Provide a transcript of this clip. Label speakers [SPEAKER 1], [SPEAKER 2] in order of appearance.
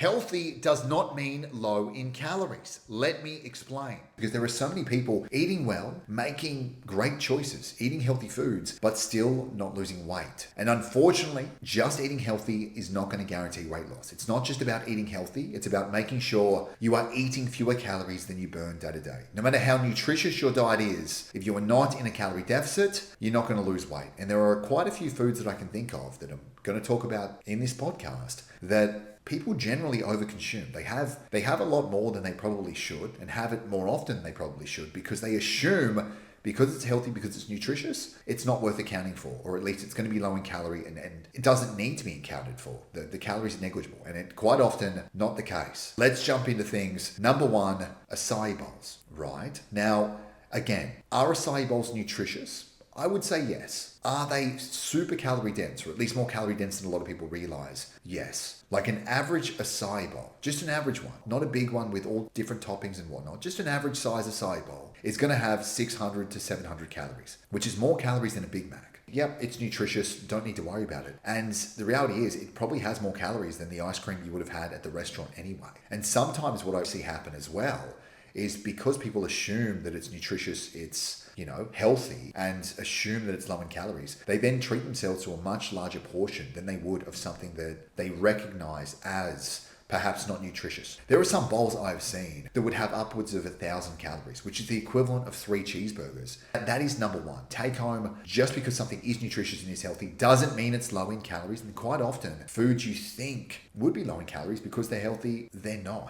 [SPEAKER 1] Healthy does not mean low in calories. Let me explain. Because there are so many people eating well, making great choices, eating healthy foods, but still not losing weight. And unfortunately, just eating healthy is not going to guarantee weight loss. It's not just about eating healthy, it's about making sure you are eating fewer calories than you burn day to day. No matter how nutritious your diet is, if you are not in a calorie deficit, you're not going to lose weight. And there are quite a few foods that I can think of that I'm going to talk about in this podcast that people generally overconsume. They have a lot more than they probably should, and have it more often than they probably should, because they assume because it's healthy, because it's nutritious, it's not worth accounting for, or at least it's going to be low in calorie and it doesn't need to be accounted for. The calories are negligible, and it quite often not the case. Let's jump into things. Number one, acai bowls, right? Now, again, are acai bowls nutritious? I would say yes. Are they super calorie dense, or at least more calorie dense than a lot of people realize? Yes. Like an average acai bowl, just an average one, not a big one with all different toppings and whatnot, just an average size acai bowl is going to have 600 to 700 calories, which is more calories than a Big Mac. Yep, it's nutritious, don't need to worry about it. And the reality is, it probably has more calories than the ice cream you would have had at the restaurant anyway. And sometimes what I see happen as well is because people assume that it's nutritious, it's healthy, and assume that it's low in calories, they then treat themselves to a much larger portion than they would of something that they recognize as perhaps not nutritious. There are some bowls I've seen that would have upwards of 1,000 calories, which is the equivalent of 3 cheeseburgers. That is number one. Take home, just because something is nutritious and is healthy doesn't mean it's low in calories. And quite often, foods you think would be low in calories because they're healthy, they're not.